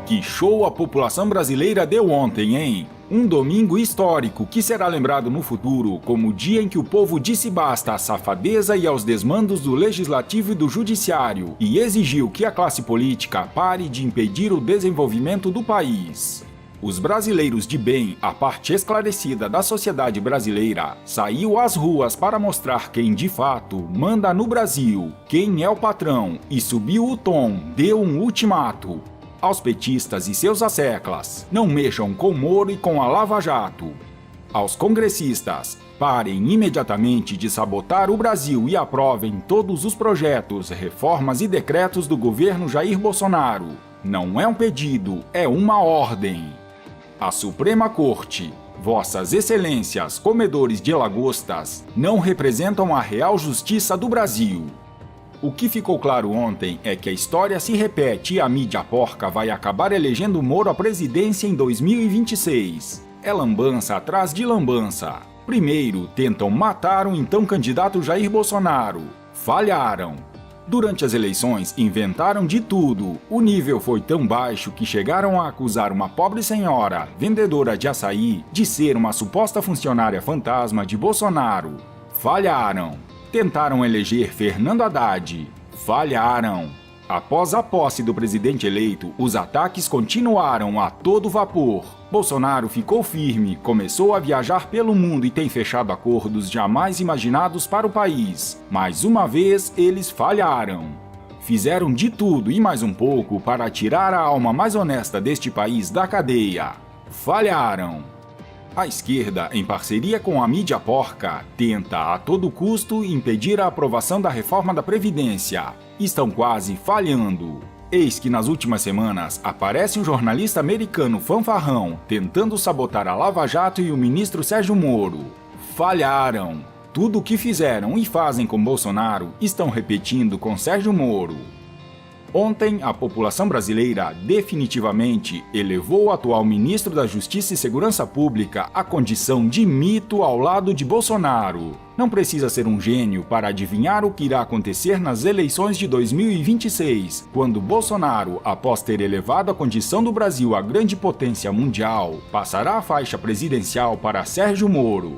Que show a população brasileira deu ontem, hein? Um domingo histórico que será lembrado no futuro como o dia em que o povo disse basta à safadeza e aos desmandos do Legislativo e do Judiciário e exigiu que a classe política pare de impedir o desenvolvimento do país. Os brasileiros de bem, a parte esclarecida da sociedade brasileira, saiu às ruas para mostrar quem de fato manda no Brasil, quem é o patrão e subiu o tom, deu um ultimato. Aos petistas e seus asseclas, não mexam com Moro e com a Lava Jato. Aos congressistas, parem imediatamente de sabotar o Brasil e aprovem todos os projetos, reformas e decretos do governo Jair Bolsonaro. Não é um pedido, é uma ordem. A Suprema Corte, Vossas Excelências, comedores de lagostas, não representam a real justiça do Brasil. O que ficou claro ontem é que a história se repete e a mídia porca vai acabar elegendo Moro à presidência em 2026. É lambança atrás de lambança. Primeiro, tentam matar o então candidato Jair Bolsonaro. Falharam. Durante as eleições, inventaram de tudo. O nível foi tão baixo que chegaram a acusar uma pobre senhora, vendedora de açaí, de ser uma suposta funcionária fantasma de Bolsonaro. Falharam. Tentaram eleger Fernando Haddad. Falharam. Após a posse do presidente eleito, os ataques continuaram a todo vapor. Bolsonaro ficou firme, começou a viajar pelo mundo e tem fechado acordos jamais imaginados para o país. Mais uma vez, eles falharam. Fizeram de tudo e mais um pouco para tirar a alma mais honesta deste país da cadeia. Falharam. A esquerda, em parceria com a mídia porca, tenta a todo custo impedir a aprovação da reforma da Previdência. Estão quase falhando. Eis que nas últimas semanas aparece um jornalista americano fanfarrão tentando sabotar a Lava Jato e o ministro Sérgio Moro. Falharam. Tudo o que fizeram e fazem com Bolsonaro estão repetindo com Sérgio Moro. Ontem, a população brasileira definitivamente elevou o atual ministro da Justiça e Segurança Pública à condição de mito ao lado de Bolsonaro. Não precisa ser um gênio para adivinhar o que irá acontecer nas eleições de 2026, quando Bolsonaro, após ter elevado a condição do Brasil à grande potência mundial, passará a faixa presidencial para Sérgio Moro.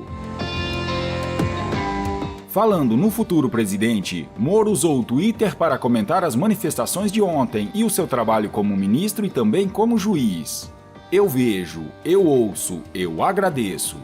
Falando no futuro presidente, Moro usou o Twitter para comentar as manifestações de ontem e o seu trabalho como ministro e também como juiz. Eu vejo, eu ouço, eu agradeço.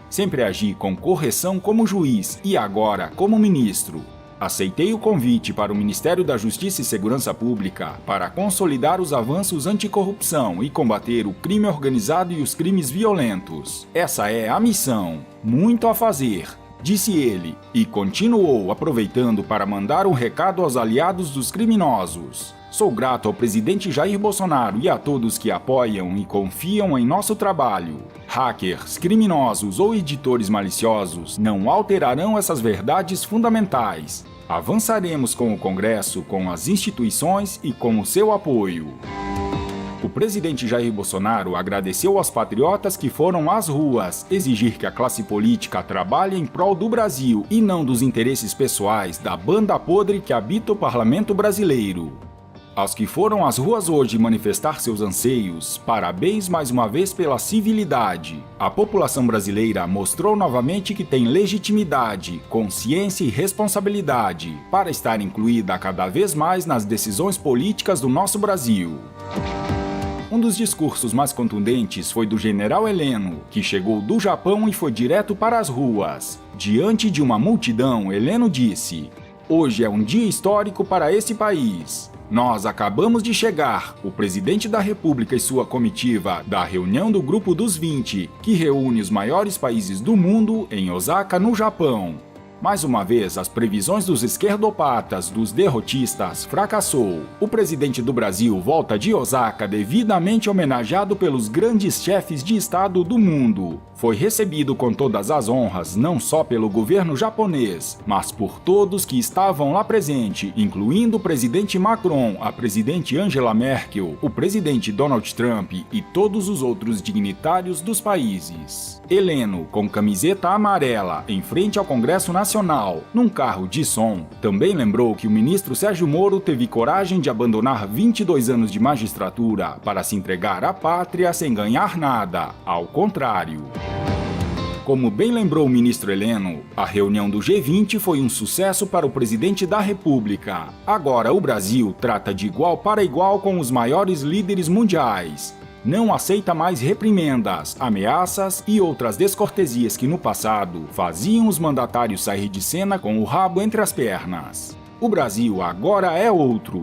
Sempre agi com correção como juiz e agora como ministro. Aceitei o convite para o Ministério da Justiça e Segurança Pública para consolidar os avanços anticorrupção e combater o crime organizado e os crimes violentos. Essa é a missão. Muito a fazer. Disse ele, e continuou aproveitando para mandar um recado aos aliados dos criminosos. Sou grato ao presidente Jair Bolsonaro e a todos que apoiam e confiam em nosso trabalho. Hackers, criminosos ou editores maliciosos não alterarão essas verdades fundamentais. Avançaremos com o Congresso, com as instituições e com o seu apoio. O presidente Jair Bolsonaro agradeceu aos patriotas que foram às ruas exigir que a classe política trabalhe em prol do Brasil e não dos interesses pessoais da banda podre que habita o parlamento brasileiro. Aos que foram às ruas hoje manifestar seus anseios, parabéns mais uma vez pela civilidade. A população brasileira mostrou novamente que tem legitimidade, consciência e responsabilidade para estar incluída cada vez mais nas decisões políticas do nosso Brasil. Um dos discursos mais contundentes foi do general Heleno, que chegou do Japão e foi direto para as ruas. Diante de uma multidão, Heleno disse: "Hoje é um dia histórico para esse país. Nós acabamos de chegar, o presidente da República e sua comitiva, da reunião do Grupo dos 20, que reúne os maiores países do mundo em Osaka, no Japão. Mais uma vez, as previsões dos esquerdopatas, dos derrotistas, fracassou. O presidente do Brasil volta de Osaka devidamente homenageado pelos grandes chefes de Estado do mundo. Foi recebido com todas as honras, não só pelo governo japonês, mas por todos que estavam lá presente, incluindo o presidente Macron, a presidente Angela Merkel, o presidente Donald Trump e todos os outros dignitários dos países. Heleno, com camiseta amarela, em frente ao Congresso Nacional, nacional, num carro de som. Também lembrou que o ministro Sérgio Moro teve coragem de abandonar 22 anos de magistratura para se entregar à pátria sem ganhar nada, ao contrário. Como bem lembrou o ministro Heleno, a reunião do G20 foi um sucesso para o presidente da República. Agora o Brasil trata de igual para igual com os maiores líderes mundiais. Não aceita mais reprimendas, ameaças e outras descortesias que no passado faziam os mandatários sair de cena com o rabo entre as pernas. O Brasil agora é outro.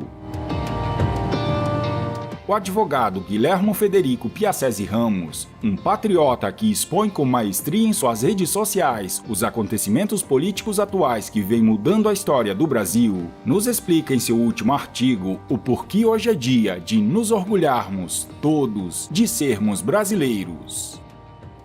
O advogado Guilhermo Federico Piacesi Ramos, um patriota que expõe com maestria em suas redes sociais os acontecimentos políticos atuais que vêm mudando a história do Brasil, nos explica em seu último artigo o porquê hoje é dia de nos orgulharmos, todos, de sermos brasileiros.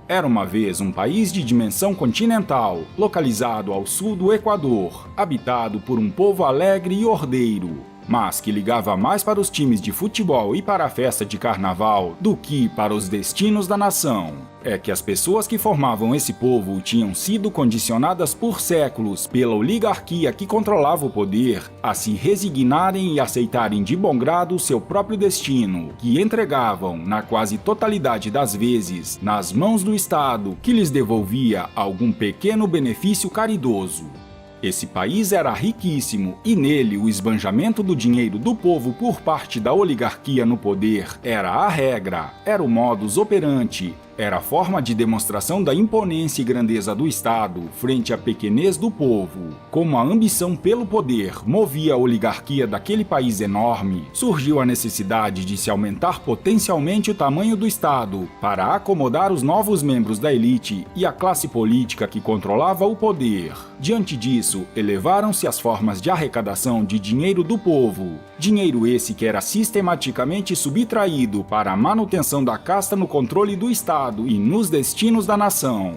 Era uma vez um país de dimensão continental, localizado ao sul do Equador, habitado por um povo alegre e ordeiro, mas que ligava mais para os times de futebol e para a festa de carnaval do que para os destinos da nação. É que as pessoas que formavam esse povo tinham sido condicionadas por séculos pela oligarquia que controlava o poder a se resignarem e aceitarem de bom grado seu próprio destino, que entregavam, na quase totalidade das vezes, nas mãos do Estado, que lhes devolvia algum pequeno benefício caridoso. Esse país era riquíssimo e nele o esbanjamento do dinheiro do povo por parte da oligarquia no poder era a regra, era o modus operandi, era a forma de demonstração da imponência e grandeza do Estado frente à pequenez do povo. Como a ambição pelo poder movia a oligarquia daquele país enorme, surgiu a necessidade de se aumentar potencialmente o tamanho do Estado para acomodar os novos membros da elite e a classe política que controlava o poder. Diante disso, elevaram-se as formas de arrecadação de dinheiro do povo. Dinheiro esse que era sistematicamente subtraído para a manutenção da casta no controle do Estado e nos destinos da nação.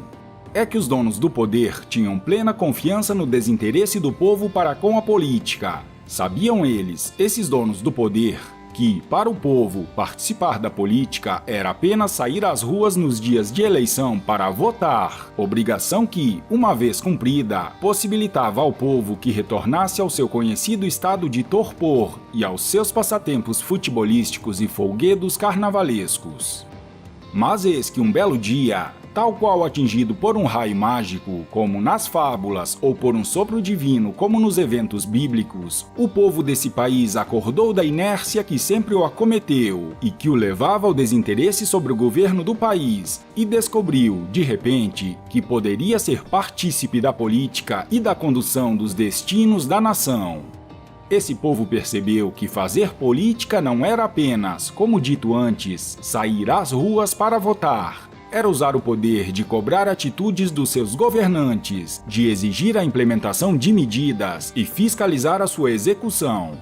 É que os donos do poder tinham plena confiança no desinteresse do povo para com a política. Sabiam eles, esses donos do poder, que, para o povo, participar da política era apenas sair às ruas nos dias de eleição para votar, obrigação que, uma vez cumprida, possibilitava ao povo que retornasse ao seu conhecido estado de torpor e aos seus passatempos futebolísticos e folguedos carnavalescos. Mas eis que um belo dia, tal qual atingido por um raio mágico, como nas fábulas, ou por um sopro divino, como nos eventos bíblicos, o povo desse país acordou da inércia que sempre o acometeu e que o levava ao desinteresse sobre o governo do país e descobriu, de repente, que poderia ser partícipe da política e da condução dos destinos da nação. Esse povo percebeu que fazer política não era apenas, como dito antes, sair às ruas para votar. Era usar o poder de cobrar atitudes dos seus governantes, de exigir a implementação de medidas e fiscalizar a sua execução.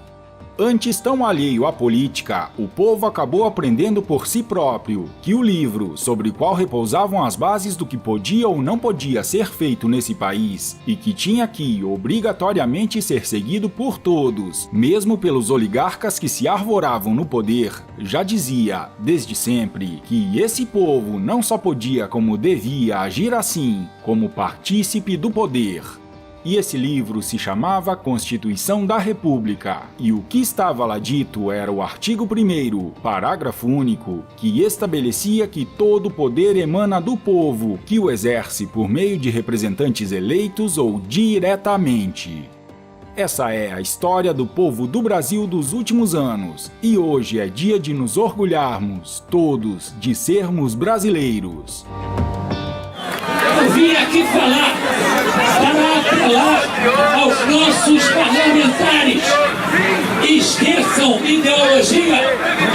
Antes tão alheio à política, o povo acabou aprendendo por si próprio que o livro, sobre o qual repousavam as bases do que podia ou não podia ser feito nesse país, e que tinha que, obrigatoriamente, ser seguido por todos, mesmo pelos oligarcas que se arvoravam no poder, já dizia, desde sempre, que esse povo não só podia como devia agir assim, como partícipe do poder. E esse livro se chamava Constituição da República, e o que estava lá dito era o artigo 1º, parágrafo único, que estabelecia que todo poder emana do povo, que o exerce por meio de representantes eleitos ou diretamente. Essa é a história do povo do Brasil dos últimos anos, e hoje é dia de nos orgulharmos, todos, de sermos brasileiros. Eu vim aqui falar para apelar aos nossos parlamentares. Esqueçam ideologia,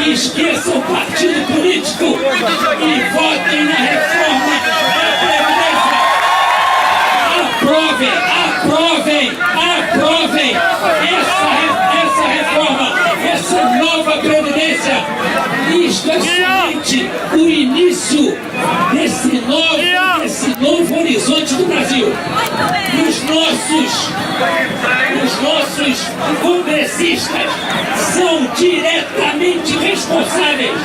esqueçam partido político e votem na reforma da Previdência. Aprovem essa reforma, essa nova Previdência. Isto é somente o início desse novo horizonte do Brasil. Os nossos congressistas são diretamente responsáveis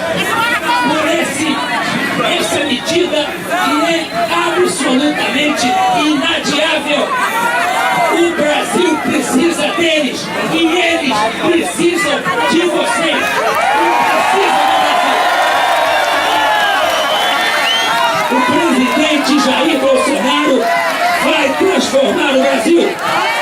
por esse essa medida que é absolutamente inadiável. O Brasil precisa deles e eles precisam de vocês. O presidente Jair Bolsonaro vai transformar o Brasil.